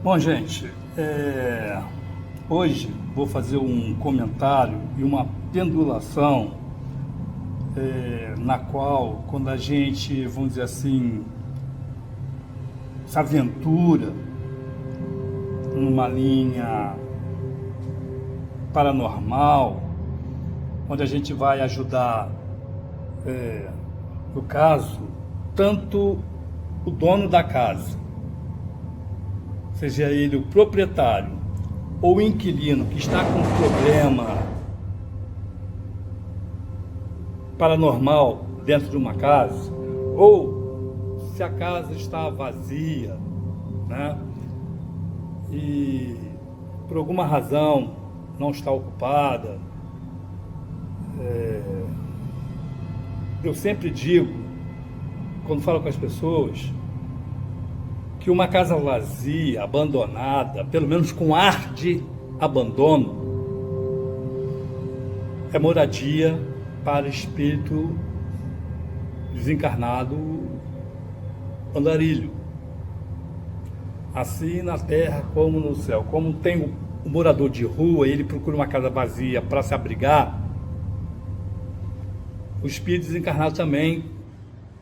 Bom, gente, hoje vou fazer um comentário e uma pendulação na qual, quando a gente, vamos dizer assim, se aventura numa linha paranormal, onde a gente vai ajudar, no caso, tanto o dono da casa, seja ele o proprietário ou o inquilino que está com um problema paranormal dentro de uma casa, ou se a casa está vazia, né? E por alguma razão não está ocupada. Eu sempre digo, quando falo com as pessoas, que uma casa vazia, abandonada, pelo menos com ar de abandono, é moradia para espírito desencarnado andarilho. Assim na terra como no céu. Como tem o morador de rua, ele procura uma casa vazia para se abrigar, o espírito desencarnado também,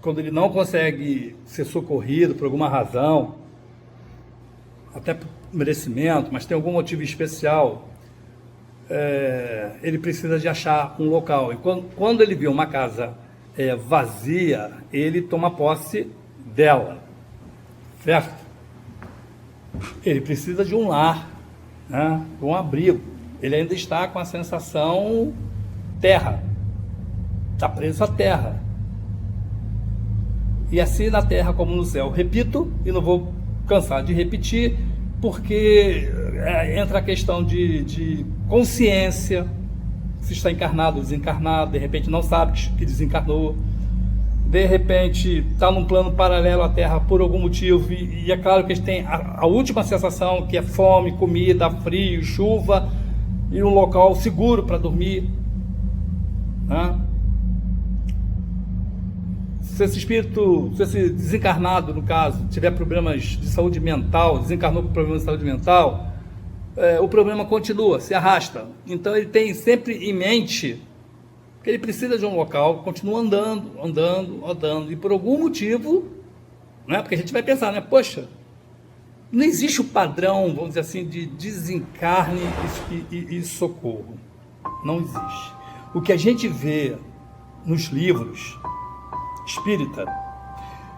quando ele não consegue ser socorrido por alguma razão, até por merecimento, mas tem algum motivo especial, ele precisa de achar um local. E quando ele vê uma casa vazia, ele toma posse dela, certo? Ele precisa de um lar, né? Um abrigo. Ele ainda está com a sensação terra, está preso à terra. E assim na terra como no céu. Repito, e não vou cansar de repetir, porque entra a questão de consciência, se está encarnado ou desencarnado, de repente não sabe que desencarnou, de repente está num plano paralelo à terra por algum motivo, e é claro que eles têm a última sensação, que é fome, comida, frio, chuva, e um local seguro para dormir, né? Se esse espírito, se esse desencarnado, no caso, tiver problemas de saúde mental, desencarnou com problemas de saúde mental, o problema continua, se arrasta. Então ele tem sempre em mente que ele precisa de um local, continua andando, e por algum motivo, né, porque a gente vai pensar, né, poxa, não existe o padrão, vamos dizer assim, de desencarne e socorro. Não existe. O que a gente vê nos livros espírita,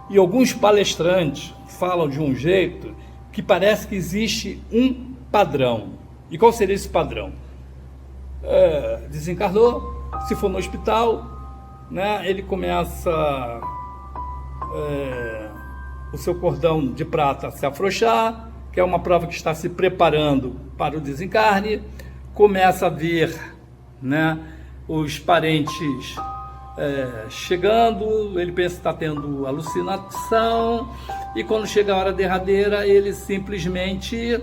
e alguns palestrantes falam de um jeito que parece que existe um padrão. E qual seria esse padrão? Desencarnou, se for no hospital, né, ele começa o seu cordão de prata a se afrouxar, que é uma prova que está se preparando para o desencarne, começa a ver, né, os parentes chegando, ele pensa que está tendo alucinação, e quando chega a hora derradeira, ele simplesmente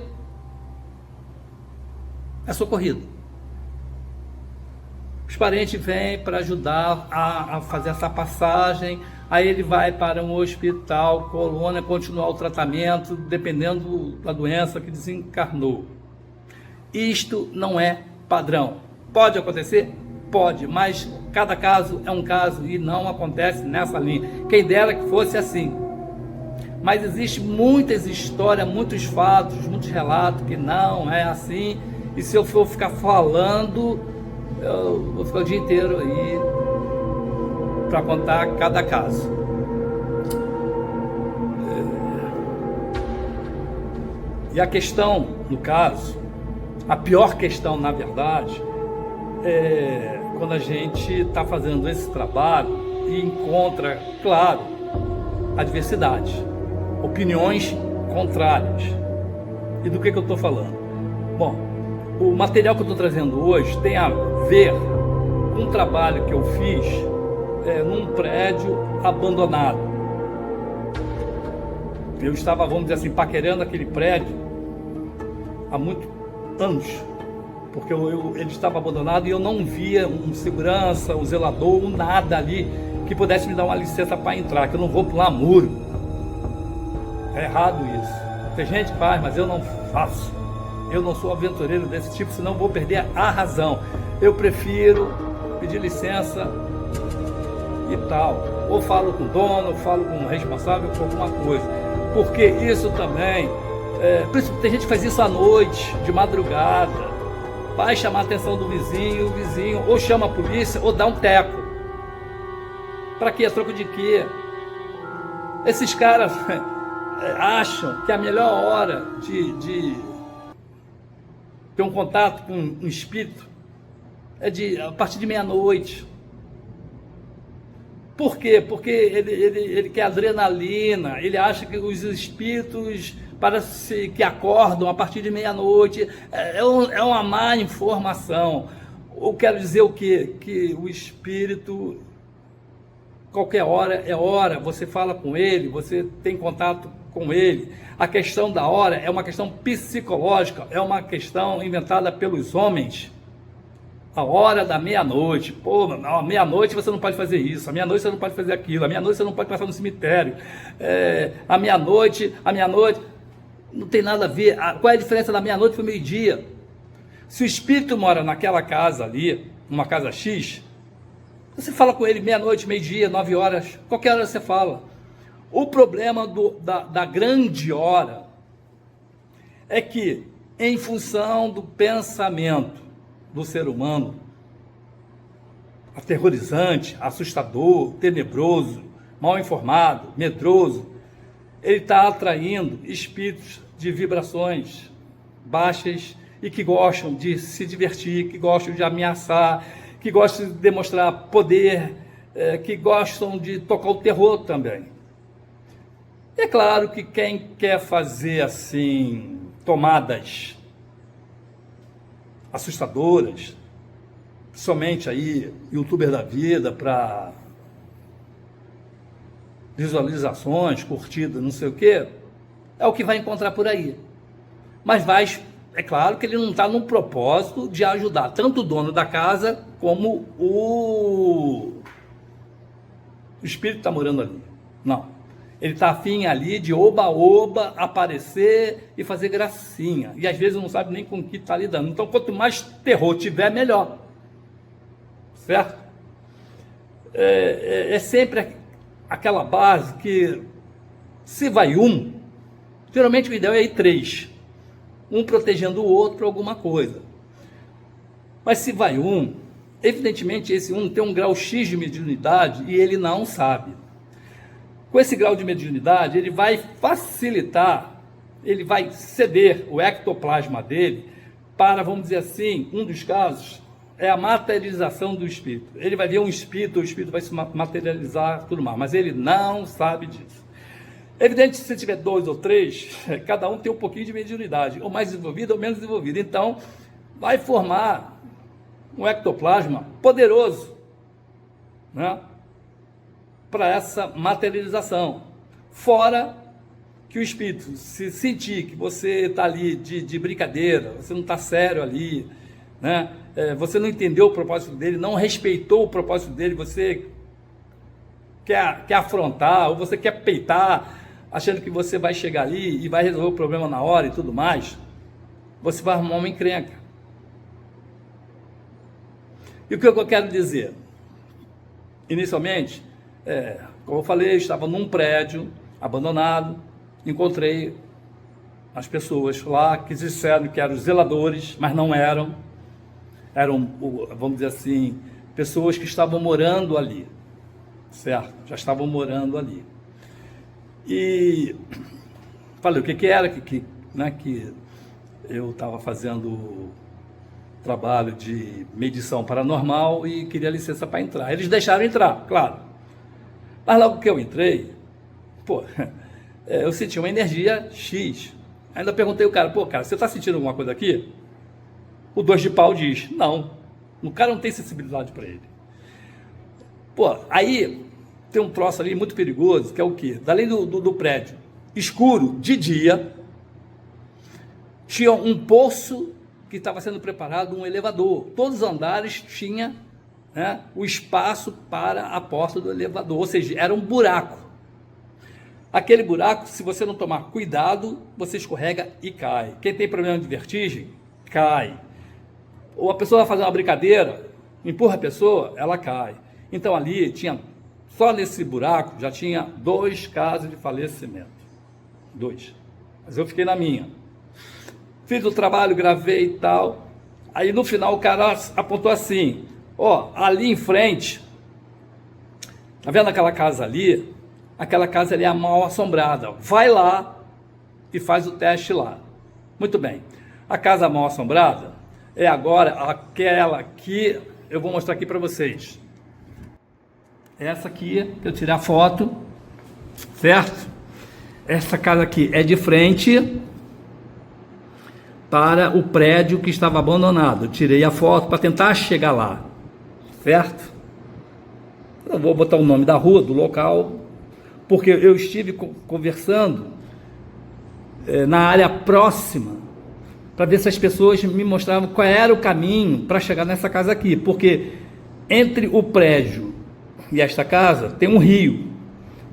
é socorrido. Os parentes vêm para ajudar a fazer essa passagem, aí ele vai para um hospital, colônia, continuar o tratamento, dependendo da doença que desencarnou. Isto não é padrão. Pode acontecer? Pode, mas cada caso é um caso e não acontece nessa linha. Quem dera que fosse assim. Mas existe muitas histórias, muitos fatos, muitos relatos que não é assim. E se eu for ficar falando, eu vou ficar o dia inteiro aí para contar cada caso. E a questão, no caso, a pior questão, na verdade, é quando a gente está fazendo esse trabalho e encontra, claro, adversidade, opiniões contrárias. E do que eu estou falando? Bom, o material que eu estou trazendo hoje tem a ver com um trabalho que eu fiz num prédio abandonado. Eu estava, vamos dizer assim, paquerando aquele prédio há muitos anos, porque ele estava abandonado e eu não via um segurança, um zelador, um nada ali que pudesse me dar uma licença para entrar, que eu não vou pular muro. É errado isso. Tem gente que faz, mas eu não faço. Eu não sou aventureiro desse tipo, senão vou perder a razão. Eu prefiro pedir licença e tal. Ou falo com o dono, ou falo com o responsável por alguma coisa. Porque isso também, tem gente que faz isso à noite, de madrugada. Vai chamar a atenção do vizinho, o vizinho ou chama a polícia ou dá um teco. Para quê? Troco de quê? Esses caras acham que a melhor hora de ter um contato com um espírito é a partir de meia-noite. Por quê? Porque ele quer adrenalina, ele acha que os espíritos parece que acordam a partir de meia-noite. É uma má informação. Eu quero dizer o quê? Que o espírito, qualquer hora é hora, você fala com ele, você tem contato com ele. A questão da hora é uma questão psicológica, é uma questão inventada pelos homens. A hora da meia-noite, pô, à meia-noite você não pode fazer isso, à meia-noite você não pode fazer aquilo, à meia-noite você não pode passar no cemitério, à meia-noite, não tem nada a ver. Qual é a diferença da meia-noite para o meio-dia? Se o espírito mora naquela casa ali, numa casa X, você fala com ele meia-noite, meio-dia, 9 horas, qualquer hora você fala. O problema da grande hora é que, em função do pensamento do ser humano, aterrorizante, assustador, tenebroso, mal informado, medroso, ele está atraindo espíritos de vibrações baixas e que gostam de se divertir, que gostam de ameaçar, que gostam de demonstrar poder, que gostam de tocar o terror também. É claro que quem quer fazer assim tomadas assustadoras, somente aí youtuber da vida para visualizações, curtidas, não sei o que, é o que vai encontrar por aí. Mas é claro que ele não está no propósito de ajudar tanto o dono da casa como o espírito que está morando ali. Não. Ele está afim ali de oba-oba, aparecer e fazer gracinha. E às vezes não sabe nem com o que está lidando. Então, quanto mais terror tiver, melhor. Certo? É sempre aquela base que, se vai um, geralmente o ideal é ir 3. Um protegendo o outro para alguma coisa. Mas se vai um, evidentemente esse um tem um grau X de mediunidade e ele não sabe. Com esse grau de mediunidade, ele vai facilitar, ele vai ceder o ectoplasma dele para, vamos dizer assim, um dos casos é a materialização do espírito. Ele vai ver um espírito, o espírito vai se materializar, tudo mais, mas ele não sabe disso. Evidente, se tiver 2 ou 3, cada um tem um pouquinho de mediunidade, ou mais desenvolvido ou menos desenvolvido. Então, vai formar um ectoplasma poderoso, né, para essa materialização. Fora que o espírito, se sentir que você está ali de brincadeira, você não está sério ali, né, você não entendeu o propósito dele, não respeitou o propósito dele, você quer afrontar, ou você quer peitar, achando que você vai chegar ali e vai resolver o problema na hora e tudo mais, você vai arrumar uma encrenca. E o que eu quero dizer? Inicialmente, como eu falei, eu estava num prédio abandonado, encontrei as pessoas lá que disseram que eram zeladores, mas não eram, vamos dizer assim, pessoas que estavam morando ali, certo? Já estavam morando ali. E falei o que era, que eu estava fazendo trabalho de medição paranormal e queria licença para entrar. Eles deixaram entrar, claro. Mas logo que eu entrei, eu senti uma energia X. Ainda perguntei ao cara, cara, você está sentindo alguma coisa aqui? O 2 de pau diz, não. O cara não tem sensibilidade para ele. Aí tem um troço ali muito perigoso, que é o quê? Além do prédio escuro, de dia, tinha um poço que estava sendo preparado, um elevador. Todos os andares tinha, o espaço para a porta do elevador, ou seja, era um buraco. Aquele buraco, se você não tomar cuidado, você escorrega e cai. Quem tem problema de vertigem, cai. Ou a pessoa vai fazer uma brincadeira, empurra a pessoa, ela cai. Então ali tinha, só nesse buraco, já tinha 2 casos de falecimento. 2. Mas eu fiquei na minha. Fiz o trabalho, gravei e tal. Aí no final o cara apontou assim, ó, ali em frente, tá vendo aquela casa ali? Aquela casa ali é mal assombrada. Vai lá e faz o teste lá. Muito bem. A casa mal assombrada é agora aquela que eu vou mostrar aqui para vocês. Essa aqui, que eu tirei a foto, certo? Essa casa aqui é de frente para o prédio que estava abandonado. Eu tirei a foto para tentar chegar lá, certo? Eu vou botar o nome da rua, do local, porque eu estive conversando na área próxima para ver se as pessoas me mostravam qual era o caminho para chegar nessa casa aqui, porque entre o prédio e esta casa tem um rio,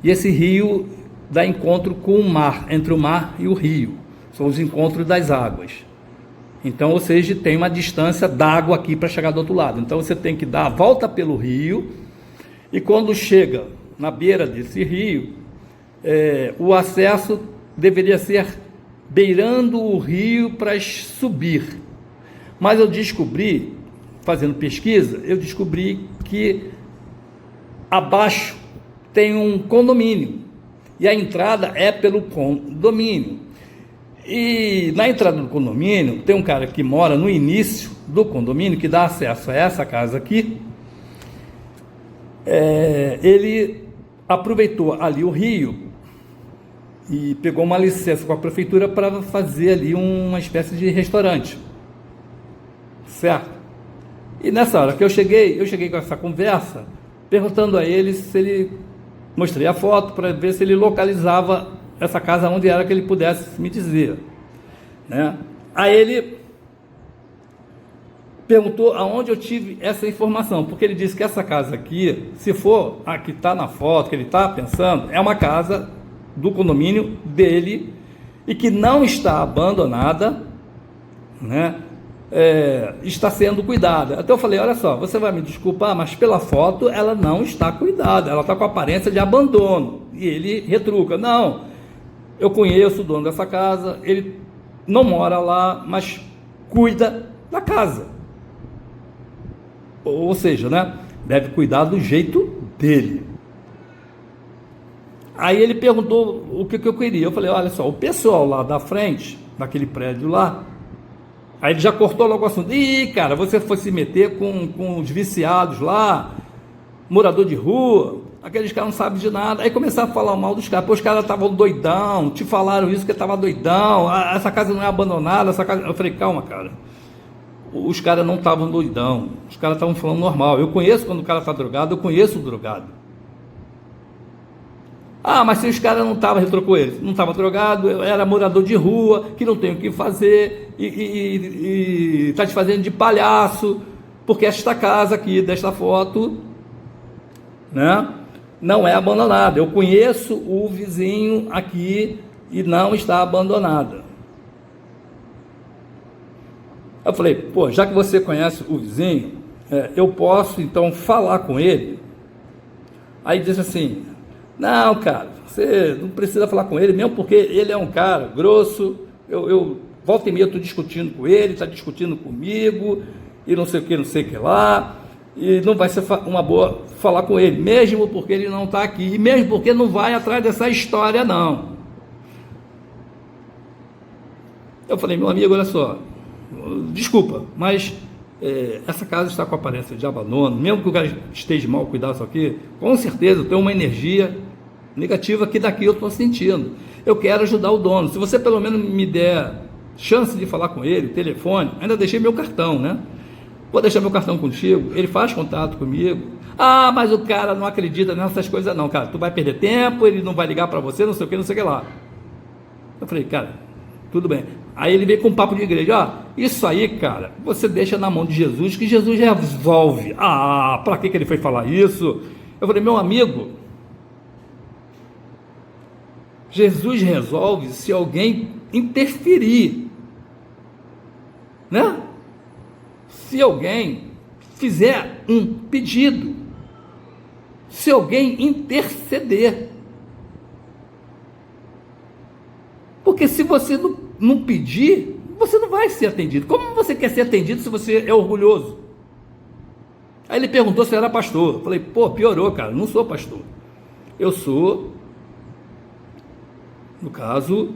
e esse rio dá encontro com o mar, entre o mar e o rio, são os encontros das águas. Então, ou seja, tem uma distância d'água aqui para chegar do outro lado. Então você tem que dar a volta pelo rio, e quando chega na beira desse rio, o acesso deveria ser beirando o rio para subir. Mas eu descobri, fazendo pesquisa, eu descobri que abaixo tem um condomínio, e a entrada é pelo condomínio. E na entrada do condomínio tem um cara que mora no início do condomínio, que dá acesso a essa casa aqui. Ele aproveitou ali o rio e pegou uma licença com a prefeitura para fazer ali uma espécie de restaurante, certo? E nessa hora que eu cheguei com essa conversa, perguntando a ele se ele, mostrei a foto para ver se ele localizava essa casa onde era, que ele pudesse me dizer, né? Aí ele perguntou aonde eu tive essa informação, porque ele disse que essa casa aqui, se for a que está na foto, que ele está pensando, é uma casa do condomínio dele, e que não está abandonada, né? Está sendo cuidada. Até eu falei, olha só, você vai me desculpar, mas pela foto ela não está cuidada, ela está com aparência de abandono. E ele retruca, não, eu conheço o dono dessa casa, ele não mora lá, mas cuida da casa. Ou seja, né, deve cuidar do jeito dele. Aí ele perguntou o que eu queria. Eu falei, olha só, o pessoal lá da frente, daquele prédio lá, aí ele já cortou logo o assunto. Ih, cara, você foi se meter com os viciados lá, morador de rua, aqueles caras não sabem de nada. Aí começaram a falar mal dos caras. Pô, os caras estavam doidão, te falaram isso que estava doidão, essa casa não é abandonada, essa casa... Eu falei, calma, cara, os caras não estavam doidão, os caras estavam falando normal. Eu conheço quando o cara está drogado, eu conheço o drogado. Ah, mas se os caras não estavam, retrocou eles, não estava drogado, era morador de rua, que não tem o que fazer, e está te fazendo de palhaço, porque esta casa aqui, desta foto, né, não é abandonada. Eu conheço o vizinho aqui e não está abandonada. Eu falei, pô, já que você conhece o vizinho, eu posso então falar com ele? Aí disse assim, não, cara, você não precisa falar com ele, mesmo porque ele é um cara grosso, eu volta e meia estou discutindo com ele, está discutindo comigo, e não sei o que lá, e não vai ser uma boa falar com ele, mesmo porque ele não está aqui, e mesmo porque não vai atrás dessa história, não. Eu falei, meu amigo, olha só, desculpa, mas essa casa está com aparência de abandono, mesmo que o cara esteja mal cuidado isso aqui, com certeza tem uma energia negativa que daqui eu estou sentindo. Eu quero ajudar o dono. Se você pelo menos me der chance de falar com ele, telefone, ainda deixei meu cartão, né? Vou deixar meu cartão contigo, ele faz contato comigo. Ah, mas o cara não acredita nessas coisas não, cara, tu vai perder tempo, ele não vai ligar para você, não sei o que lá. Eu falei, cara, tudo bem. Aí ele veio com um papo de igreja, ó, isso aí, cara, você deixa na mão de Jesus, que Jesus resolve. Ah, para que ele foi falar isso? Eu falei, meu amigo, Jesus resolve se alguém interferir, né? Se alguém fizer um pedido, se alguém interceder. Porque se você não pedir, você não vai ser atendido. Como você quer ser atendido se você é orgulhoso? Aí ele perguntou se eu era pastor. Eu falei, pô, piorou, cara, não sou pastor. Eu sou, no caso,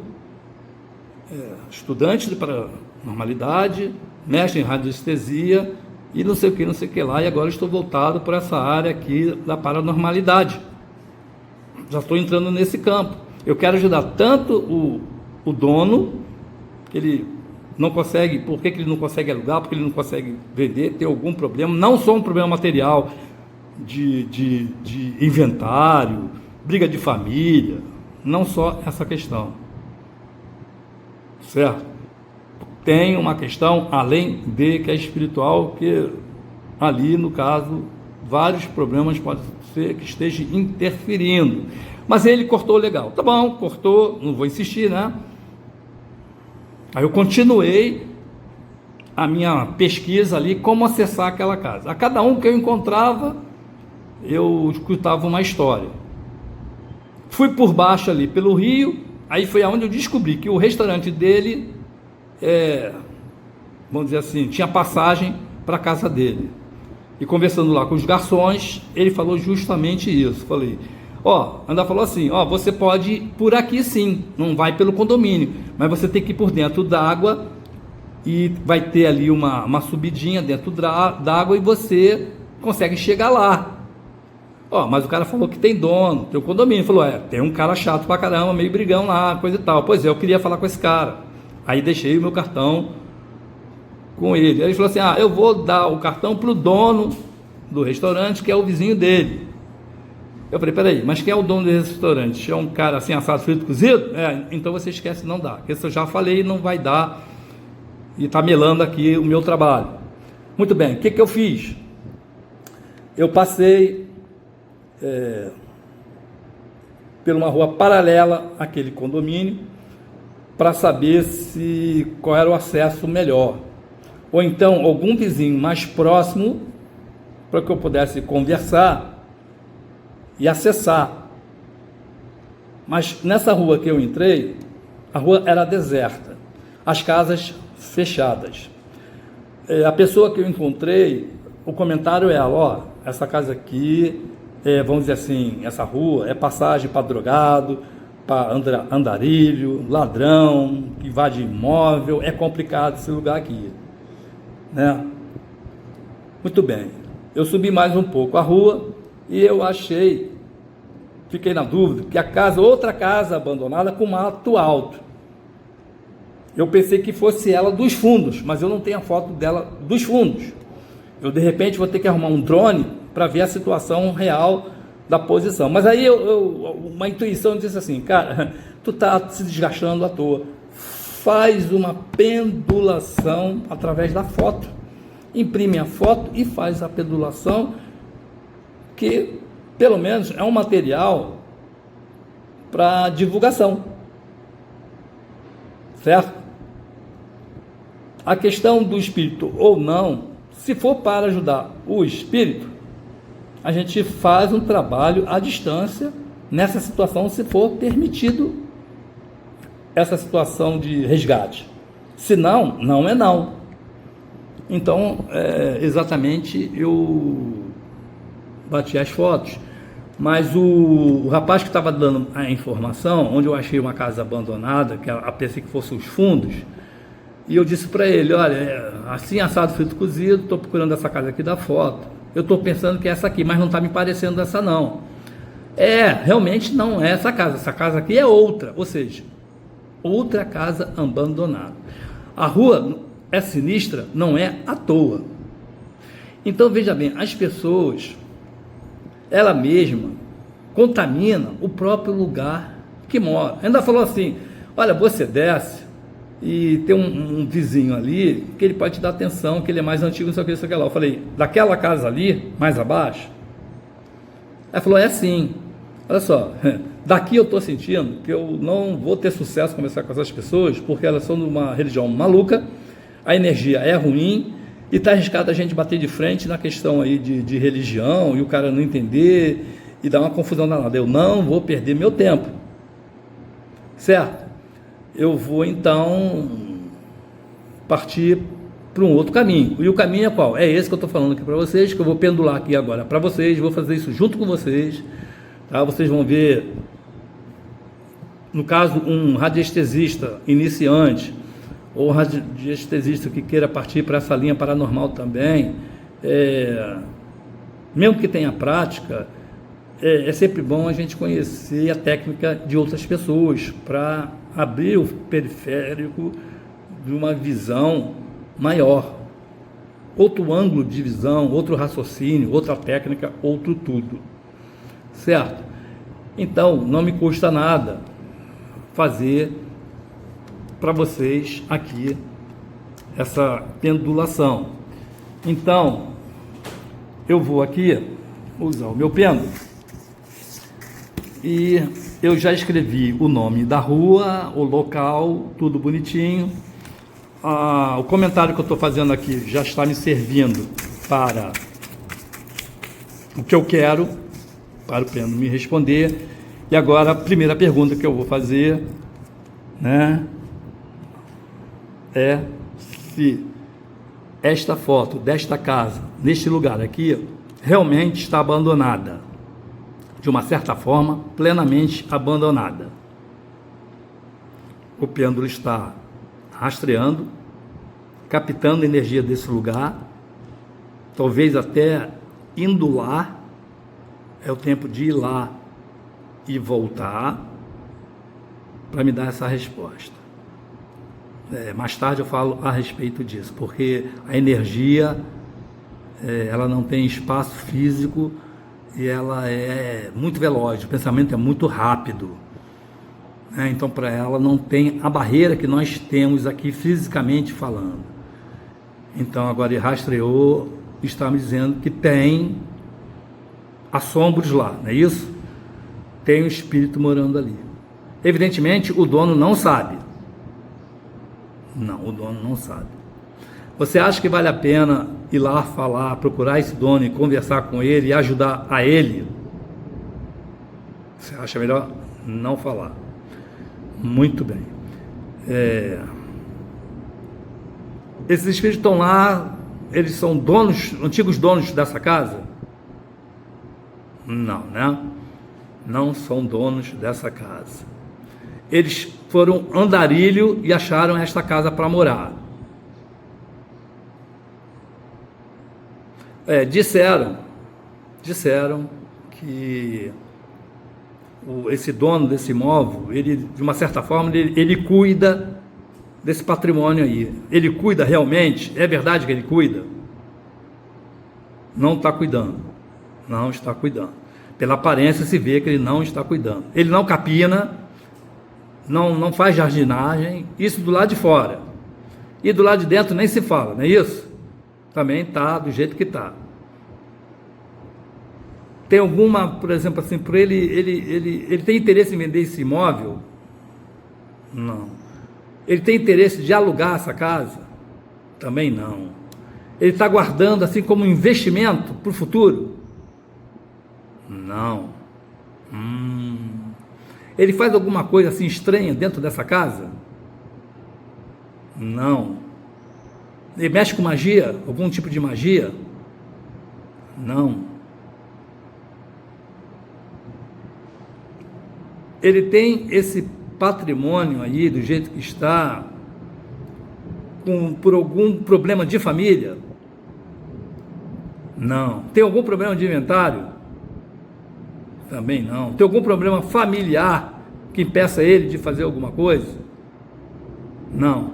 estudante de paranormalidade, mestre em radiestesia e não sei o que lá, e agora estou voltado para essa área aqui da paranormalidade. Já estou entrando nesse campo. Eu quero ajudar tanto o dono, que ele não consegue, por que ele não consegue alugar, porque ele não consegue vender, tem algum problema, não só um problema material, de inventário, briga de família, não só essa questão, certo? Tem uma questão além de que é espiritual, que ali no caso vários problemas podem ser que esteja interferindo, mas ele cortou legal, tá bom, cortou, não vou insistir, né? Aí eu continuei a minha pesquisa ali, como acessar aquela casa. A cada um que eu encontrava, eu escutava uma história. Fui por baixo ali pelo rio, aí foi aonde eu descobri que o restaurante dele, vamos dizer assim, tinha passagem para a casa dele. E conversando lá com os garçons, ele falou justamente isso. Falei, André falou assim, você pode ir por aqui sim, não vai pelo condomínio, mas você tem que ir por dentro d'água e vai ter ali uma subidinha dentro d'água e você consegue chegar lá. Mas o cara falou que tem dono, tem um condomínio. Falou, tem um cara chato pra caramba, meio brigão lá, coisa e tal. Pois é, eu queria falar com esse cara. Aí deixei o meu cartão com ele. Aí ele falou assim, eu vou dar o cartão pro dono do restaurante, que é o vizinho dele. Eu falei, peraí, mas quem é o dono do restaurante? É um cara assim, assado, frito, cozido? Então você esquece, não dá. Porque se eu já falei, não vai dar. E tá melando aqui o meu trabalho. Muito bem, o que eu fiz? Eu passei por uma rua paralela àquele condomínio para saber qual era o acesso melhor. Ou então, algum vizinho mais próximo para que eu pudesse conversar e acessar. Mas nessa rua que eu entrei, a rua era deserta, as casas fechadas. A pessoa que eu encontrei, o comentário é, essa casa aqui, vamos dizer assim, essa rua é passagem para drogado, para andarilho, ladrão, que invade imóvel, é complicado esse lugar aqui, né? Muito bem, eu subi mais um pouco a rua e eu fiquei na dúvida, que outra casa abandonada com mato alto. Eu pensei que fosse ela dos fundos, mas eu não tenho a foto dela dos fundos. Eu de repente vou ter que arrumar um drone para ver a situação real da posição. Mas aí uma intuição disse assim, cara, tu tá se desgastando à toa. Faz uma pendulação através da foto. Imprime a foto e faz a pendulação, que pelo menos é um material para divulgação, certo? A questão do espírito ou não, se for para ajudar o espírito, a gente faz um trabalho à distância nessa situação, se for permitido essa situação de resgate. Se não, não é não. Então, exatamente, eu bati as fotos, mas o rapaz que estava dando a informação, onde eu achei uma casa abandonada, que eu pensei que fosse os fundos, e eu disse para ele, olha, assim, assado, frito, cozido, estou procurando essa casa aqui da foto, eu estou pensando que é essa aqui, mas não está me parecendo essa não. Realmente não é essa casa aqui é outra, ou seja, outra casa abandonada. A rua é sinistra, não é à toa. Então, veja bem, as pessoas, ela mesma contamina o próprio lugar que mora. Ainda falou assim, olha, você desce e tem um vizinho ali que ele pode te dar atenção, que ele é mais antigo, não sei o que, isso aqui lá. Eu falei, daquela casa ali, mais abaixo? Ela falou, é assim, olha só, Daqui eu estou sentindo que eu não vou ter sucesso conversar com essas pessoas, porque elas são de uma religião maluca, a energia é ruim, e está arriscado a gente bater de frente na questão aí de religião, e o cara não entender, e dar uma confusão danada. Eu não vou perder meu tempo, certo? Eu vou então partir para um outro caminho. E o caminho é qual? É esse que eu estou falando aqui para vocês, que eu vou pendular aqui agora para vocês, vou fazer isso junto com vocês, tá? Vocês vão ver, no caso, um radiestesista iniciante, ou um radiestesista que queira partir para essa linha paranormal também, mesmo que tenha prática, é sempre bom a gente conhecer a técnica de outras pessoas, para abrir o periférico de uma visão maior, outro ângulo de visão, outro raciocínio, outra técnica, outro tudo, certo? Então, não me custa nada fazer para vocês aqui essa pendulação. Então, eu vou aqui usar o meu pêndulo e eu já escrevi o nome da rua, o local, tudo bonitinho. O comentário que eu estou fazendo aqui já está me servindo para o que eu quero, para o pêndulo me responder. E agora a primeira pergunta que eu vou fazer, né, é se esta foto desta casa, neste lugar aqui, realmente está abandonada, de uma certa forma, plenamente abandonada. O pêndulo está rastreando, captando a energia desse lugar, talvez até indo lá, é o tempo de ir lá e voltar, para me dar essa resposta. Mais tarde eu falo a respeito disso, porque a energia, ela não tem espaço físico e ela é muito veloz, o pensamento é muito rápido. Então, para ela não tem a barreira que nós temos aqui fisicamente falando. Então, agora ele rastreou, está me dizendo que tem assombros lá, não é isso? Tem um espírito morando ali. Evidentemente, o dono não sabe. Não, o dono não sabe. Você acha que vale a pena ir lá falar, procurar esse dono e conversar com ele e ajudar a ele? Você acha melhor não falar? Muito bem. Esses espíritos estão lá, eles são donos, antigos donos dessa casa? Não, né? Não são donos dessa casa. Eles foram andarilho e acharam esta casa para morar. Disseram que esse dono desse imóvel, ele, de uma certa forma, ele cuida desse patrimônio aí. Ele cuida realmente? É verdade que ele cuida? Não está cuidando. Não está cuidando. Pela aparência se vê que ele não está cuidando. Ele não capina, não faz jardinagem, isso do lado de fora. E do lado de dentro nem se fala, não é isso? Também está do jeito que está. Tem alguma, por exemplo, assim, por ele tem interesse em vender esse imóvel? Não. Ele tem interesse de alugar essa casa? Também não. Ele está guardando assim como um investimento para o futuro? Não. Ele faz alguma coisa assim estranha dentro dessa casa? Não. Ele mexe com magia? Algum tipo de magia? Não. Ele tem esse patrimônio aí, do jeito que está, por algum problema de família? Não. Tem algum problema de inventário? Também não. Tem algum problema familiar que impeça ele de fazer alguma coisa? Não.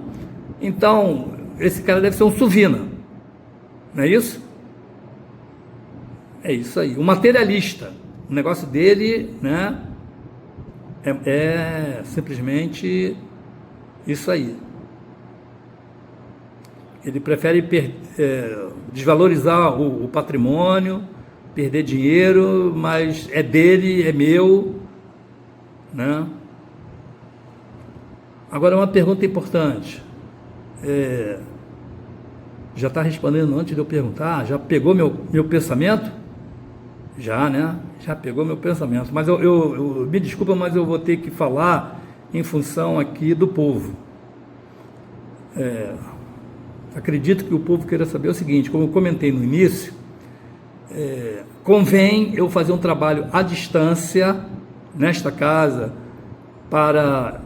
Então, esse cara deve ser um suvina, não é isso? É isso aí. Um materialista. O negócio dele, né, é simplesmente isso aí. Ele prefere desvalorizar o patrimônio, perder dinheiro, mas é dele, é meu, né? Agora, uma pergunta importante. Já está respondendo antes de eu perguntar? Já pegou meu pensamento? Já, né? Já pegou meu pensamento. Mas eu me desculpa, mas eu vou ter que falar em função aqui do povo. Acredito que o povo queira saber o seguinte, como eu comentei no início, convém eu fazer um trabalho à distância nesta casa para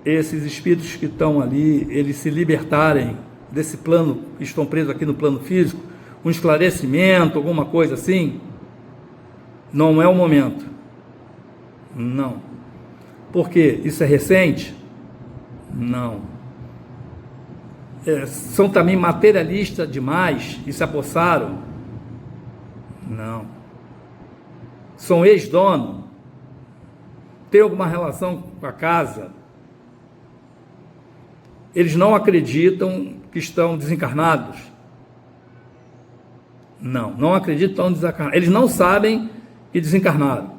esses espíritos que estão ali, eles se libertarem desse plano, que estão presos aqui no plano físico, um esclarecimento, alguma coisa assim. Não é o momento. Não. Por quê? Isso é recente? Não. São também materialistas demais e se apossaram? Não. São ex-dono? Tem alguma relação com a casa? Eles não acreditam que estão desencarnados? Não acreditam que estão desencarnados. Eles não sabem que desencarnaram.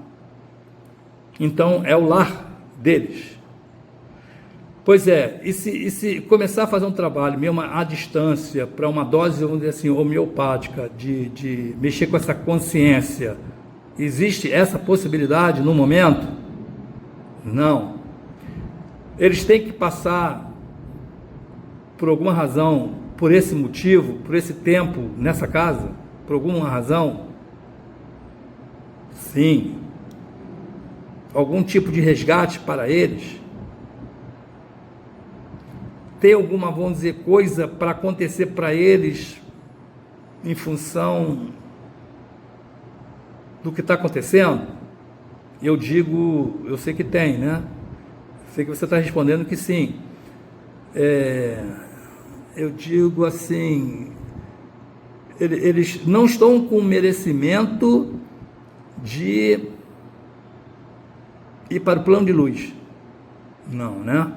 Então é o lar deles. Pois é, e se começar a fazer um trabalho mesmo à distância, para uma dose, vamos dizer assim, homeopática, de mexer com essa consciência, existe essa possibilidade no momento? Não. Eles têm que passar, por alguma razão, por esse motivo, por esse tempo nessa casa, por alguma razão? Sim. Algum tipo de resgate para eles? Tem alguma, vamos dizer, coisa para acontecer para eles em função do que está acontecendo? Eu digo, eu sei que tem, né? Sei que você está respondendo que sim. Eu digo assim, eles não estão com merecimento de ir para o plano de luz. Não, né?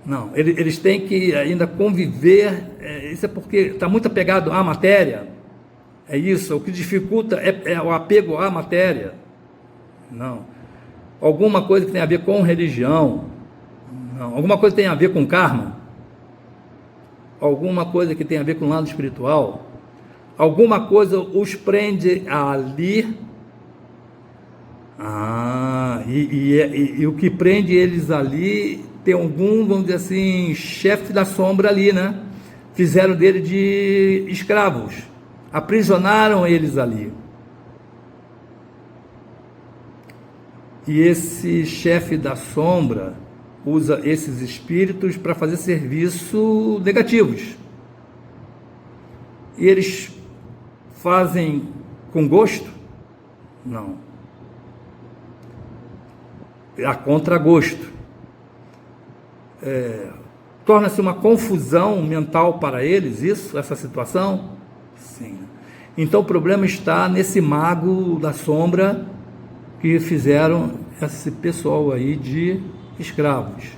Não, eles têm que ainda conviver, isso é porque está muito apegado à matéria, é isso, o que dificulta é o apego à matéria. Não. Alguma coisa que tem a ver com religião, não. Alguma coisa que tem a ver com karma, alguma coisa que tem a ver com o lado espiritual, alguma coisa os prende ali. E o que prende eles ali tem algum, vamos dizer assim, chefe da sombra ali, né? Fizeram dele de escravos, aprisionaram eles ali. E esse chefe da sombra usa esses espíritos para fazer serviço negativos. E eles fazem com gosto? Não. A contragosto. Torna-se uma confusão mental para eles, essa situação? Sim. Então o problema está nesse mago da sombra que fizeram esse pessoal aí de escravos.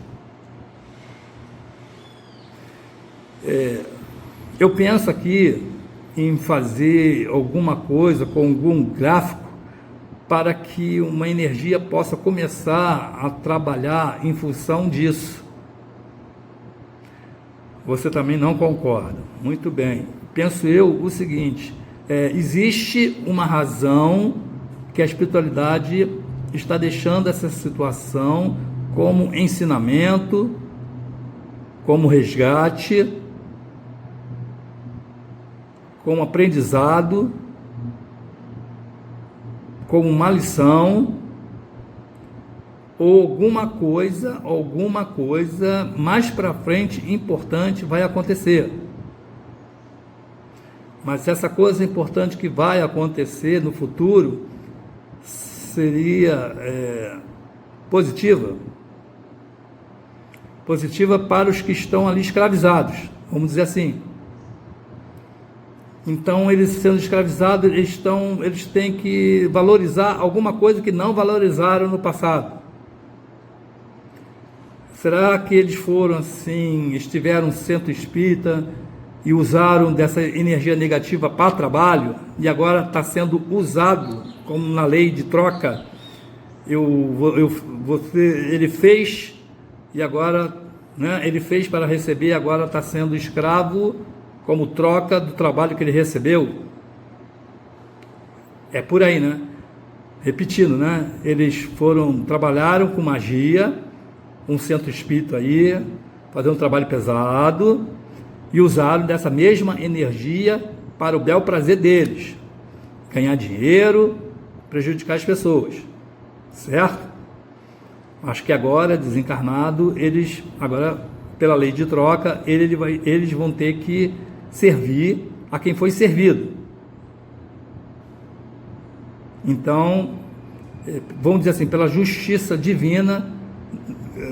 Eu penso aqui em fazer alguma coisa com algum gráfico para que uma energia possa começar a trabalhar em função disso. Você também não concorda? Muito bem. Penso eu o seguinte, existe uma razão que a espiritualidade está deixando essa situação como ensinamento, como resgate, como aprendizado, como uma lição, ou alguma coisa mais para frente importante vai acontecer. Mas essa coisa importante que vai acontecer no futuro seria positiva para os que estão ali escravizados, vamos dizer assim. Então, eles sendo escravizados, eles têm que valorizar alguma coisa que não valorizaram no passado. Será que eles foram assim, estiveram no centro espírita e usaram dessa energia negativa para trabalho e agora está sendo usado como na lei de troca ele fez e agora, né, ele fez para receber, agora está sendo escravo como troca do trabalho que ele recebeu. É por aí, né? Repetindo, né? Eles trabalharam com magia, um centro espírita aí, fazendo um trabalho pesado, e usaram dessa mesma energia para o bel prazer deles, ganhar dinheiro, prejudicar as pessoas, certo? Acho que agora, desencarnado, agora, pela lei de troca, eles vão ter que servir a quem foi servido. Então, vamos dizer assim, pela justiça divina,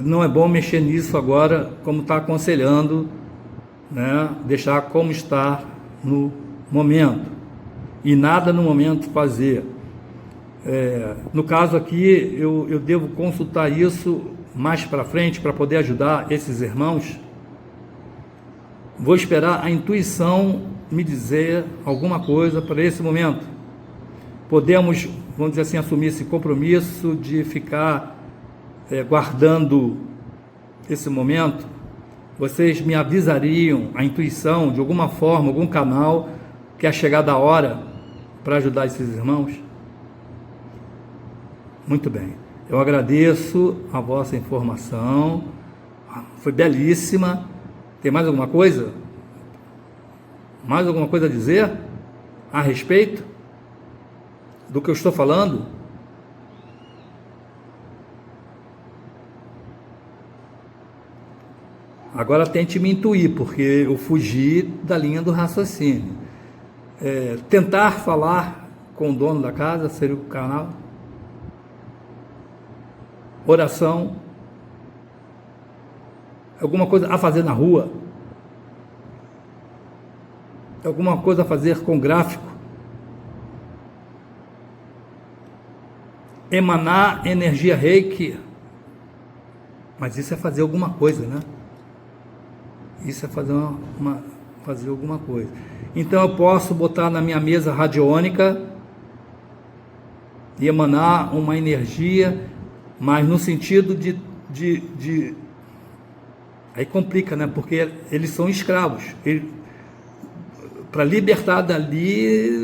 não é bom mexer nisso agora, como está aconselhando, né? Deixar como está no momento, e nada no momento fazer. No caso aqui, eu devo consultar isso mais para frente, para poder ajudar esses irmãos. Vou esperar a intuição me dizer alguma coisa para esse momento. Podemos, vamos dizer assim, assumir esse compromisso de ficar guardando esse momento. Vocês me avisariam, a intuição, de alguma forma, algum canal, que é chegada a hora para ajudar esses irmãos? Muito bem, eu agradeço a vossa informação, foi belíssima. Tem mais alguma coisa? Mais alguma coisa a dizer a respeito do que eu estou falando? Agora tente me intuir, porque eu fugi da linha do raciocínio. Tentar falar com o dono da casa seria o canal. Oração. Alguma coisa a fazer na rua. Alguma coisa a fazer com gráfico. Emanar energia reiki. Mas isso é fazer alguma coisa, né? Isso é fazer alguma coisa. Então eu posso botar na minha mesa radiônica e emanar uma energia, mas no sentido de aí complica, né? Porque eles são escravos. Para libertar dali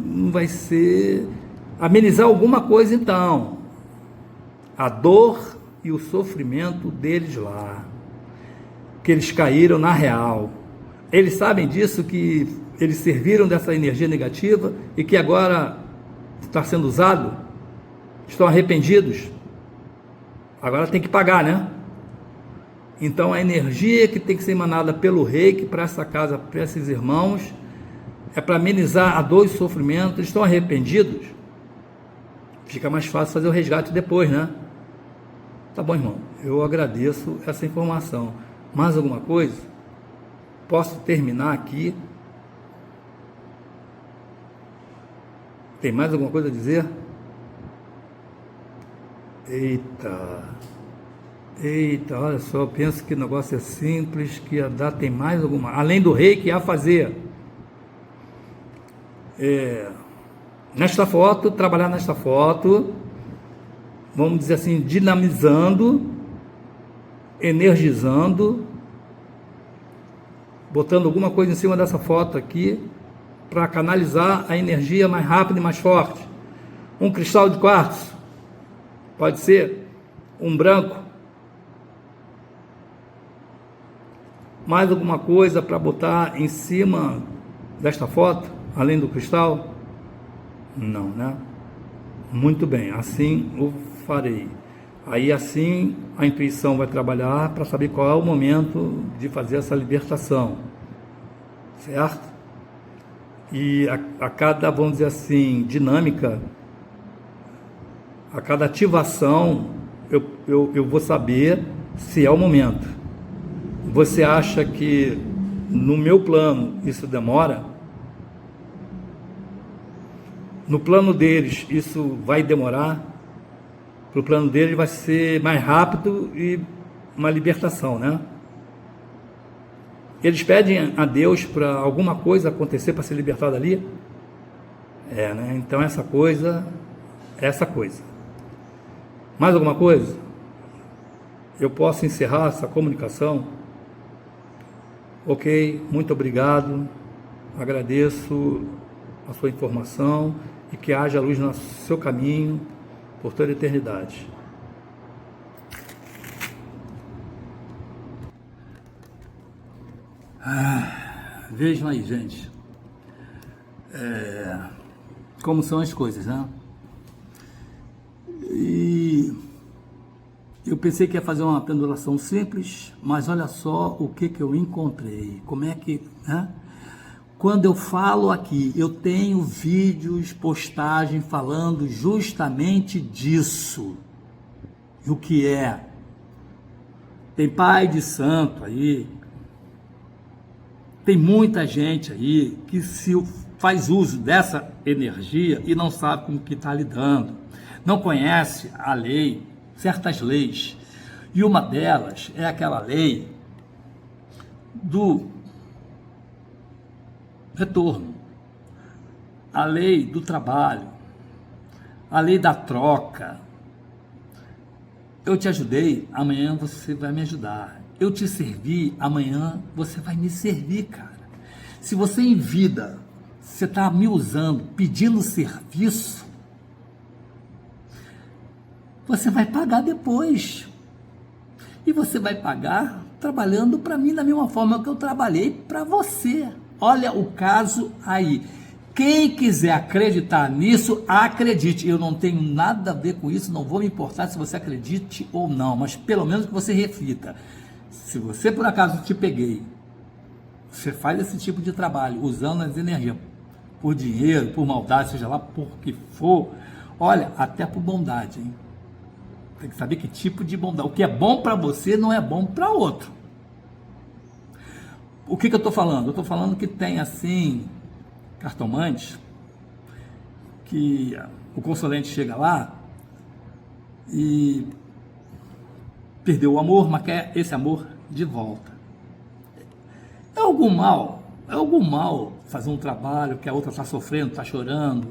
não vai ser... Amenizar alguma coisa, então. A dor e o sofrimento deles lá. Que eles caíram na real. Eles sabem disso, que eles serviram dessa energia negativa e que agora está sendo usado? Estão arrependidos? Agora tem que pagar, né? Então a energia que tem que ser emanada pelo reiki para essa casa, para esses irmãos, é para amenizar a dor e o sofrimento. Eles estão arrependidos? Fica mais fácil fazer o resgate depois, né? Tá bom, irmão, eu agradeço essa informação. Mais alguma coisa? Posso terminar aqui? Tem mais alguma coisa a dizer? Eita, olha só, eu penso que o negócio é simples, que ia dar, tem mais alguma... Além do reiki, a fazer. Nesta foto, trabalhar nesta foto, vamos dizer assim, dinamizando, energizando, botando alguma coisa em cima dessa foto aqui, para canalizar a energia mais rápida e mais forte. Um cristal de quartzo, pode ser um branco, mais alguma coisa para botar em cima desta foto, além do cristal? Não, né? Muito bem, assim o farei. Aí assim a intuição vai trabalhar para saber qual é o momento de fazer essa libertação, certo? E a cada, vamos dizer assim, dinâmica, a cada ativação, eu vou saber se é o momento. Você acha que no meu plano isso demora? No plano deles isso vai demorar? Para o plano deles vai ser mais rápido e uma libertação, né? Eles pedem a Deus para alguma coisa acontecer para se libertar dali? Né? Então essa coisa. Mais alguma coisa? Eu posso encerrar essa comunicação? Ok, muito obrigado. Agradeço a sua informação e que haja luz no seu caminho por toda a eternidade. Vejam aí, gente, como são as coisas, né? E eu pensei que ia fazer uma pendulação simples, mas olha só o que eu encontrei. Como é que, né? Quando eu falo aqui, eu tenho vídeos, postagem falando justamente disso. E o que é? Tem pai de santo aí, tem muita gente aí que se faz uso dessa energia e não sabe como que está lidando, não conhece a lei, certas leis, e uma delas é aquela lei do retorno, a lei do trabalho, a lei da troca. Eu te ajudei, amanhã você vai me ajudar. Eu te servi, amanhã você vai me servir, cara. Se você em vida, você está me usando, pedindo serviço, você vai pagar depois. E você vai pagar trabalhando para mim da mesma forma que eu trabalhei para você. Olha o caso aí. Quem quiser acreditar nisso, acredite. Eu não tenho nada a ver com isso, não vou me importar se você acredite ou não, mas pelo menos que você reflita. Se você por acaso te peguei, você faz esse tipo de trabalho usando as energias por dinheiro, por maldade, seja lá por que for, olha, até por bondade, hein? Tem que saber que tipo de bondade. O que é bom para você não é bom para outro. O que eu estou falando? Eu estou falando que tem assim cartomantes que o consulente chega lá e perdeu o amor, mas quer esse amor de volta. É algum mal fazer um trabalho que a outra está sofrendo, está chorando,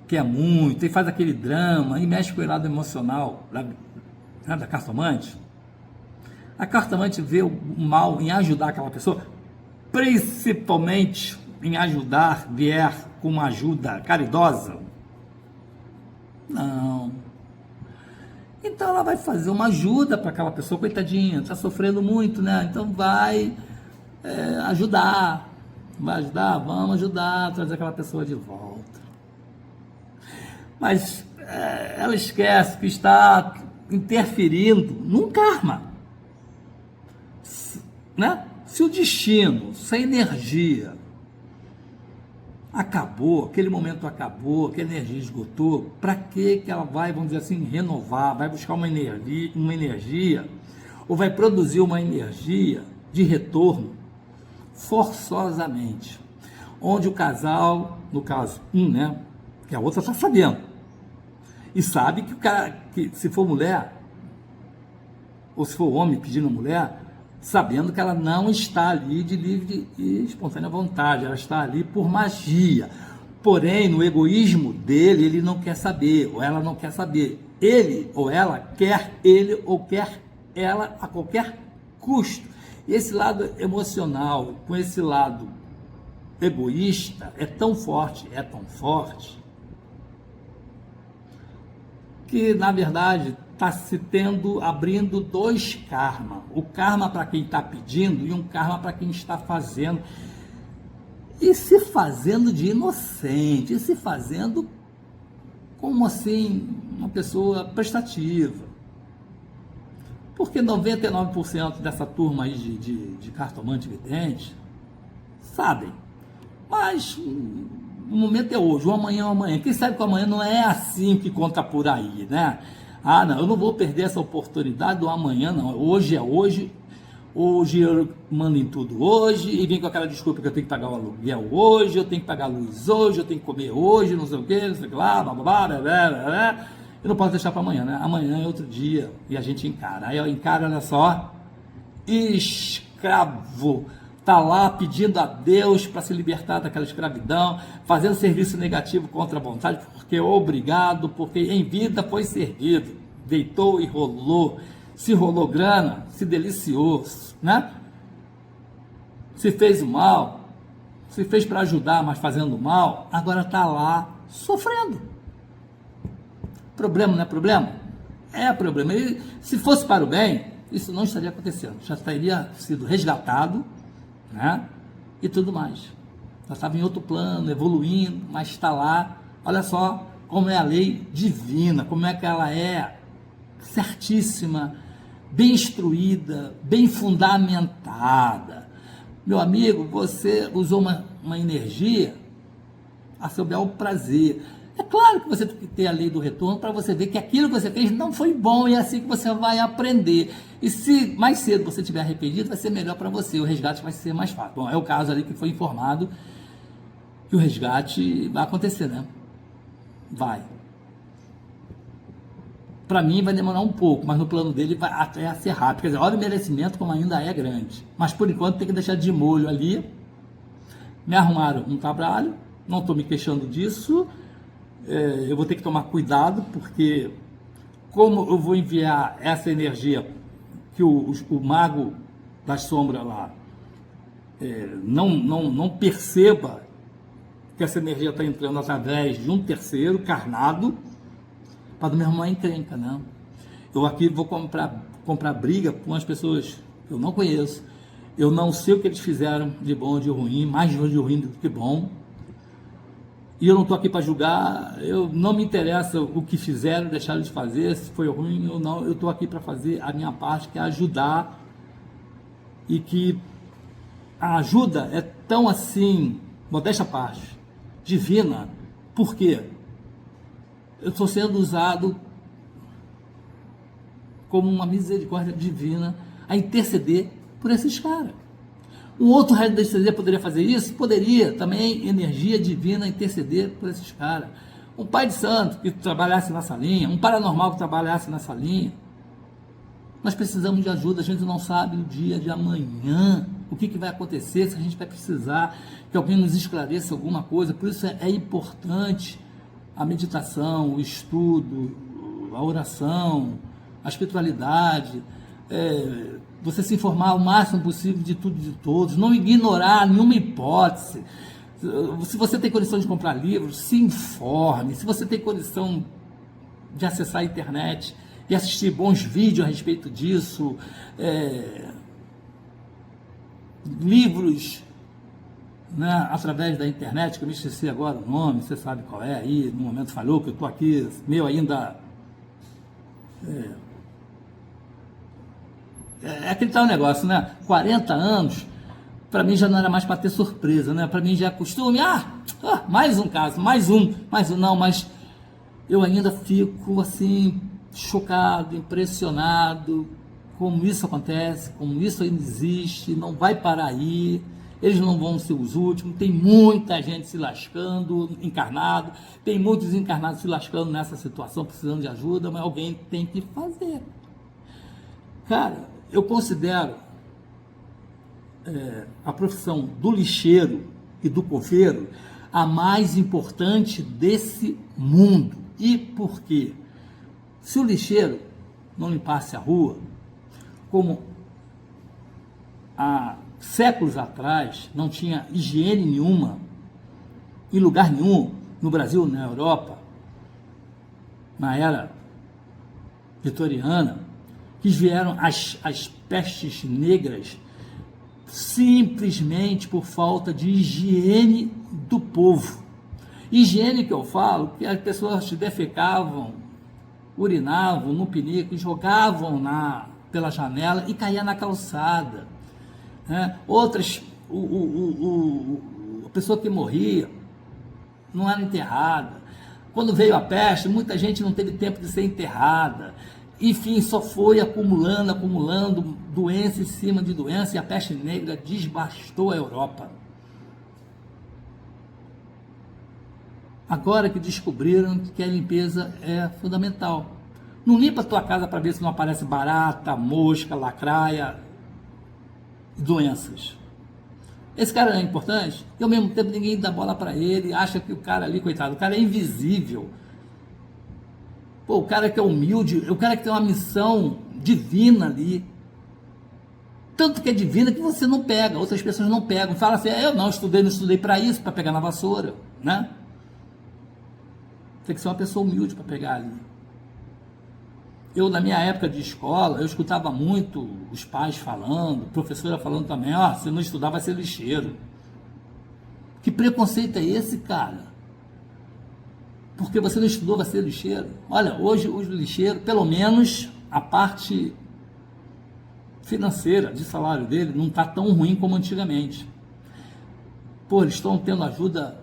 quer muito, e faz aquele drama, e mexe com o lado emocional da cartomante. A cartomante vê o mal em ajudar aquela pessoa, principalmente em ajudar, vier com uma ajuda caridosa. Não. Então ela vai fazer uma ajuda para aquela pessoa, coitadinha, está sofrendo muito, né? Então vai ajudar, vamos ajudar a trazer aquela pessoa de volta. Mas ela esquece que está interferindo num karma, né? Se o destino, se a energia acabou, aquele momento acabou, que a energia esgotou, para que ela vai, vamos dizer assim, renovar, vai buscar uma energia, ou vai produzir uma energia de retorno forçosamente, onde o casal, no caso né, que a outra está sabendo, e sabe que o cara, que se for mulher, ou se for homem pedindo a mulher, sabendo que ela não está ali de livre e espontânea vontade, ela está ali por magia. Porém, no egoísmo dele, ele não quer saber, ou ela não quer saber. Ele ou ela quer ele ou quer ela a qualquer custo. E esse lado emocional, com esse lado egoísta, é tão forte, que, na verdade, está se abrindo dois karma. O karma para quem está pedindo e um karma para quem está fazendo. E se fazendo de inocente, e se fazendo como assim, uma pessoa prestativa. Porque 99% dessa turma aí de cartomante vidente sabem. Mas o momento é hoje, o amanhã é o amanhã. Quem sabe que o amanhã não é assim que conta por aí, né? Ah, não, eu não vou perder essa oportunidade do amanhã, não. Hoje é hoje. Hoje eu mando em tudo hoje, e vem com aquela desculpa que eu tenho que pagar o aluguel hoje, eu tenho que pagar a luz hoje, eu tenho que comer hoje, não sei o que, não sei o que lá, blá, blá, blá, blá, blá, blá. Eu não posso deixar para amanhã, né? Amanhã é outro dia, e a gente encara. Aí eu encaro, olha só, escravo, tá lá pedindo a Deus para se libertar daquela escravidão, fazendo serviço negativo contra a vontade, porque é obrigado, porque em vida foi servido. deitou e rolou, se rolou grana, se deliciou, né? Se fez o mal, se fez para ajudar, mas fazendo mal, agora está lá sofrendo. Problema não é problema? É problema. E se fosse para o bem, isso não estaria acontecendo, já teria sido resgatado, né? E tudo mais. Já estava em outro plano, evoluindo, mas está lá. Olha só como é a lei divina, como é que ela é certíssima, bem instruída, bem fundamentada. Meu amigo, você usou uma energia a seu bel prazer. É claro que você tem que ter a lei do retorno para você ver que aquilo que você fez não foi bom, e é assim que você vai aprender. E se mais cedo você tiver arrependido, vai ser melhor para você, o resgate vai ser mais fácil. Bom, é o caso ali que foi informado que o resgate vai acontecer, né? Vai. Para mim vai demorar um pouco, mas no plano dele vai até ser rápido. Quer dizer, olha o merecimento como ainda é grande. Mas por enquanto tem que deixar de molho ali. Me arrumaram um trabalho, não estou me queixando disso. Eu vou ter que tomar cuidado, porque como eu vou enviar essa energia que o mago das sombras lá não perceba que essa energia está entrando através de um terceiro carnado, para não me arrumar encrenca, né? Eu aqui vou comprar briga com as pessoas que eu não conheço, eu não sei o que eles fizeram de bom ou de ruim, mais de ruim do que bom, e eu não estou aqui para julgar, eu não me interessa o que fizeram, deixaram de fazer, se foi ruim ou não, eu estou aqui para fazer a minha parte, que é ajudar, e que a ajuda é tão assim, modéstia à parte, divina. Por quê? Eu estou sendo usado como uma misericórdia divina a interceder por esses caras. Um outro raio da interceder poderia fazer isso? Poderia, também energia divina interceder por esses caras. Um pai de santo que trabalhasse nessa linha, um paranormal que trabalhasse nessa linha. Nós precisamos de ajuda, a gente não sabe o dia de amanhã, o que vai acontecer, se a gente vai precisar que alguém nos esclareça alguma coisa. Por isso é importante a meditação, o estudo, a oração, a espiritualidade, você se informar o máximo possível de tudo e de todos, não ignorar nenhuma hipótese. Se você tem condição de comprar livros, se informe. Se você tem condição de acessar a internet e assistir bons vídeos a respeito disso, livros, né, através da internet, que eu me esqueci agora o nome, você sabe qual é aí, no momento falhou, que eu estou aqui, meu ainda... É aquele tal negócio, né? 40 anos, para mim já não era mais para ter surpresa, né? Para mim já é costume, mais um caso, mais um, não, mas eu ainda fico assim, chocado, impressionado, como isso acontece, como isso ainda existe, não vai parar aí, eles não vão ser os últimos, tem muita gente se lascando, encarnado, tem muitos encarnados se lascando nessa situação, precisando de ajuda, mas alguém tem que fazer. Cara, eu considero a profissão do lixeiro e do coveiro a mais importante desse mundo. E por quê? Se o lixeiro não limpasse a rua, como há séculos atrás não tinha higiene nenhuma, em lugar nenhum, no Brasil, na Europa, na era vitoriana, que vieram as pestes negras simplesmente por falta de higiene do povo. Higiene que eu falo, que as pessoas defecavam, urinavam no pinico e jogavam pela janela e caía na calçada. Né? Outras, a pessoa que morria não era enterrada. Quando veio a peste, muita gente não teve tempo de ser enterrada. Enfim, só foi acumulando doença em cima de doença, e a peste negra desbastou a Europa. Agora que descobriram que a limpeza é fundamental. Não limpa a tua casa para ver se não aparece barata, mosca, lacraia, doenças. Esse cara é importante e ao mesmo tempo ninguém dá bola para ele, acha que o cara ali, coitado, o cara é invisível. Pô, o cara que é humilde, o cara que tem uma missão divina ali. Tanto que é divina que você não pega, outras pessoas não pegam. Fala assim, eu não estudei para isso, para pegar na vassoura, né? Tem que ser uma pessoa humilde para pegar ali. Eu, na minha época de escola, eu escutava muito os pais falando, professora falando também, se não estudar vai ser lixeiro. Que preconceito é esse, cara? Porque você não estudou, vai ser lixeiro? Olha, hoje os lixeiros, pelo menos a parte financeira de salário dele não está tão ruim como antigamente. Pô, eles estão tendo ajuda,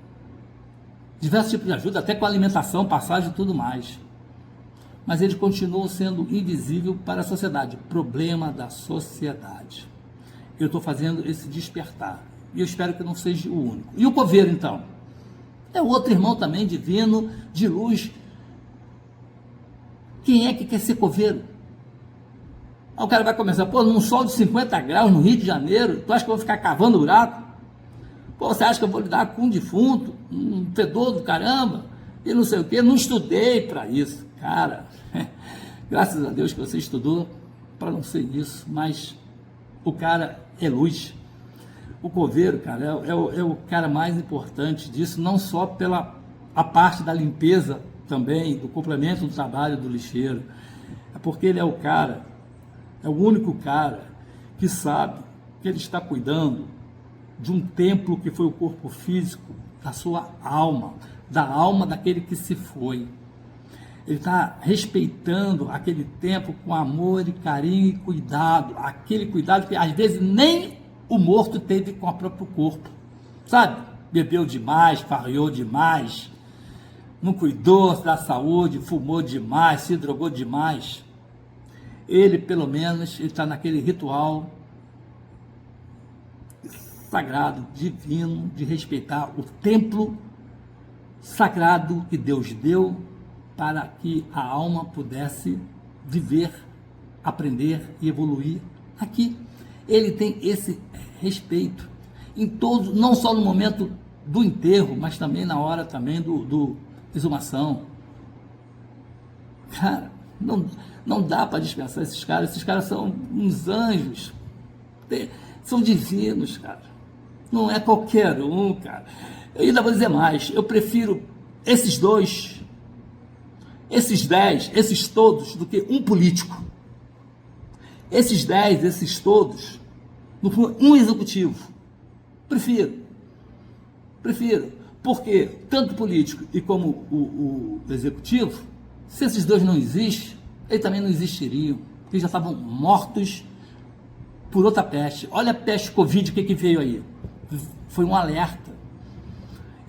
diversos tipos de ajuda, até com alimentação, passagem e tudo mais. Mas eles continuam sendo invisível para a sociedade. Problema da sociedade. Eu estou fazendo esse despertar. E eu espero que não seja o único. E o coveiro, então? É outro irmão também, divino, de luz. Quem é que quer ser coveiro? Aí o cara vai começar, num sol de 50 graus no Rio de Janeiro, tu acha que eu vou ficar cavando buraco? Você acha que eu vou lidar com um defunto, um fedor do caramba? E não sei o quê, não estudei para isso. Cara, graças a Deus que você estudou para não ser isso, mas o cara é luz. O coveiro, cara, é o cara mais importante disso, não só pela a parte da limpeza também, do complemento do trabalho do lixeiro, é porque ele é o cara, é o único cara que sabe que ele está cuidando de um templo que foi o corpo físico, da sua alma, da alma daquele que se foi. Ele está respeitando aquele tempo com amor e carinho e cuidado, aquele cuidado que às vezes nem o morto teve com o próprio corpo, sabe? Bebeu demais, farriou demais, não cuidou da saúde, fumou demais, se drogou demais. Ele, pelo menos, está naquele ritual sagrado, divino, de respeitar o templo sagrado que Deus deu para que a alma pudesse viver, aprender e evoluir aqui. Ele tem esse respeito em todos, não só no momento do enterro, mas também na hora também do exumação. Cara, não dá para dispensar esses caras são uns anjos, são divinos, cara, não é qualquer um, cara. Eu ainda vou dizer mais, eu prefiro esses dois, esses 10, esses todos, do que um político. Esses 10, esses todos, um executivo. Prefiro, porque tanto político e como o executivo, se esses dois não existem, eles também não existiriam, eles já estavam mortos por outra peste. Olha a peste Covid, o que veio aí? Foi um alerta.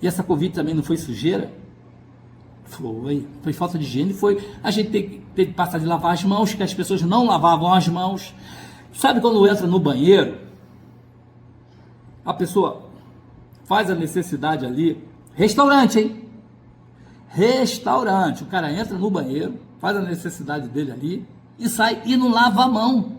E essa Covid também não foi sujeira? Foi falta de higiene, a gente teve que passar de lavar as mãos, que as pessoas não lavavam as mãos. Sabe quando entra no banheiro, a pessoa faz a necessidade ali, restaurante, hein? Restaurante, o cara entra no banheiro, faz a necessidade dele ali e sai e não lava a mão.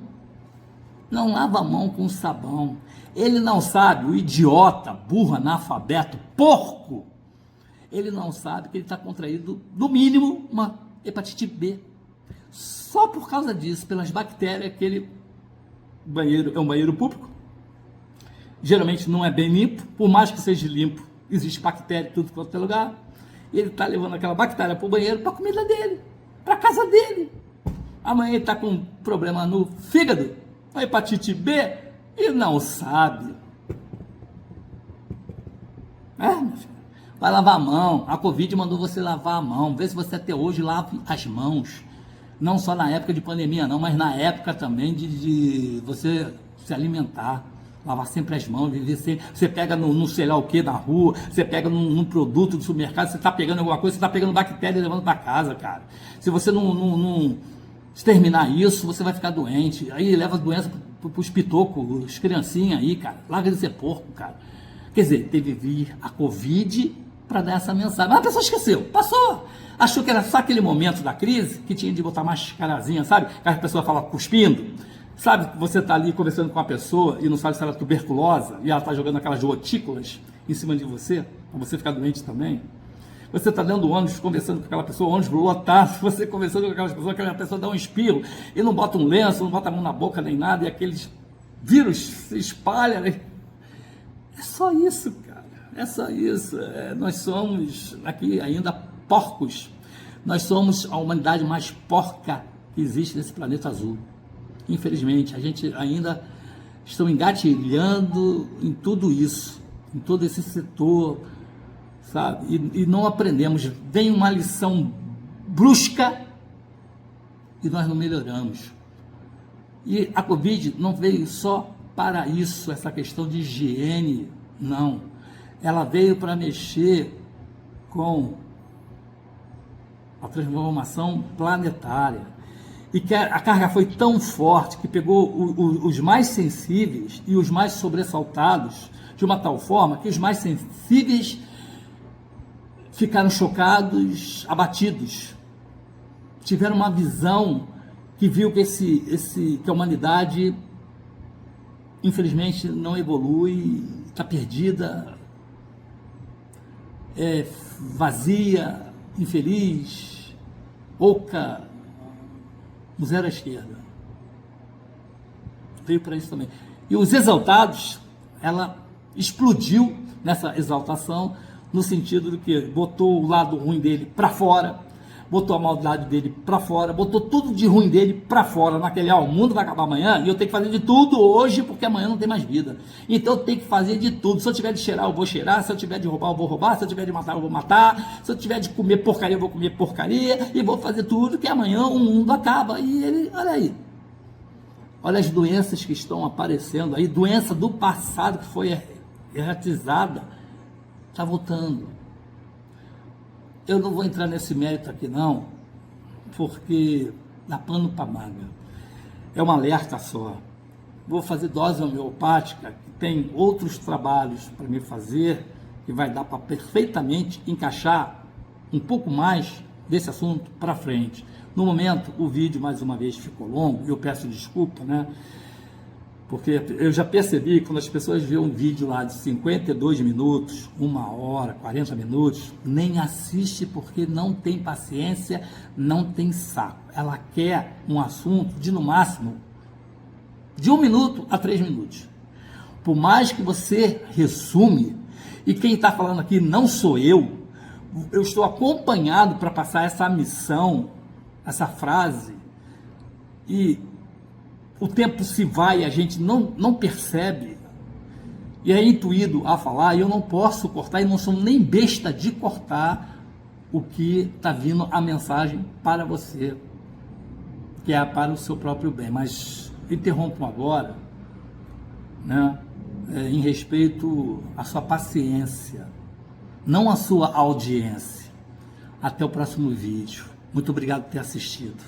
Não lava a mão com sabão. Ele não sabe, o idiota, burro, analfabeto, porco, ele não sabe que ele está contraído, no mínimo, uma hepatite B. Só por causa disso, pelas bactérias, aquele banheiro é um banheiro público, geralmente não é bem limpo, por mais que seja limpo, existe bactéria em tudo quanto é lugar, e ele está levando aquela bactéria para o banheiro, para a comida dele, para a casa dele. Amanhã ele está com um problema no fígado, uma hepatite B, e não sabe. Meu filho, vai lavar a mão. A Covid mandou você lavar a mão. Vê se você até hoje lava as mãos. Não só na época de pandemia não, mas na época também de você se alimentar. Lavar sempre as mãos, viver sempre. Você pega no sei lá o que na rua, você pega num produto do supermercado, você está pegando alguma coisa, você está pegando bactéria e levando para casa, cara. Se você não exterminar isso, você vai ficar doente. Aí leva a doença para os pitocos, as criancinhas aí, cara. Larga de ser porco, cara. Quer dizer, teve que vir a Covid para dar essa mensagem. Mas a pessoa esqueceu, passou. Achou que era só aquele momento da crise, que tinha de botar mascarazinha, sabe? Que a pessoa fala cuspindo. Sabe que você está ali conversando com uma pessoa e não sabe se ela é tuberculosa e ela está jogando aquelas gotículas em cima de você, para você ficar doente também. Você está dentro do ônibus, conversando com aquela pessoa, ônibus lotado, você conversando com aquela pessoa dá um espirro, e não bota um lenço, não bota a mão na boca nem nada, e aqueles vírus se espalham, né? É só isso, cara, é só isso. Nós somos aqui ainda porcos, nós somos a humanidade mais porca que existe nesse planeta azul. Infelizmente, a gente ainda está engatilhando em tudo isso, em todo esse setor, sabe? E não aprendemos. Vem uma lição brusca e nós não melhoramos. E a Covid não veio só para isso, essa questão de higiene, não. Ela veio para mexer com a transformação planetária. E que a carga foi tão forte que pegou os mais sensíveis e os mais sobressaltados de uma tal forma que os mais sensíveis ficaram chocados, abatidos. Tiveram uma visão que viu que, que a humanidade, infelizmente, não evolui, está perdida, é vazia, infeliz, pouca, no zero à esquerda. Veio para isso também. E os exaltados, ela explodiu nessa exaltação, no sentido de que botou o lado ruim dele para fora, botou a maldade dele para fora, botou tudo de ruim dele para fora, naquele, o mundo vai acabar amanhã e eu tenho que fazer de tudo hoje porque amanhã não tem mais vida. Então eu tenho que fazer de tudo. Se eu tiver de cheirar, eu vou cheirar. Se eu tiver de roubar, eu vou roubar. Se eu tiver de matar, eu vou matar. Se eu tiver de comer porcaria, eu vou comer porcaria e vou fazer tudo que amanhã o mundo acaba. E ele, olha aí, olha as doenças que estão aparecendo aí, doença do passado que foi erratizada, está voltando. Eu não vou entrar nesse mérito aqui não, porque dá pano para manga. É um alerta só. Vou fazer dose homeopática, que tem outros trabalhos para me fazer, que vai dar para perfeitamente encaixar um pouco mais desse assunto para frente. No momento, o vídeo, mais uma vez, ficou longo, e eu peço desculpa, né? Porque eu já percebi, quando as pessoas veem um vídeo lá de 52 minutos, 1 hora, 40 minutos, nem assiste porque não tem paciência, não tem saco. Ela quer um assunto de, no máximo, de 1 minuto a 3 minutos. Por mais que você resume, e quem está falando aqui não sou eu estou acompanhado para passar essa missão, essa frase, e o tempo se vai e a gente não percebe, e é intuído a falar, e eu não posso cortar, e não sou nem besta de cortar o que está vindo a mensagem para você, que é para o seu próprio bem. Mas interrompo agora, né, em respeito à sua paciência, não à sua audiência. Até o próximo vídeo. Muito obrigado por ter assistido.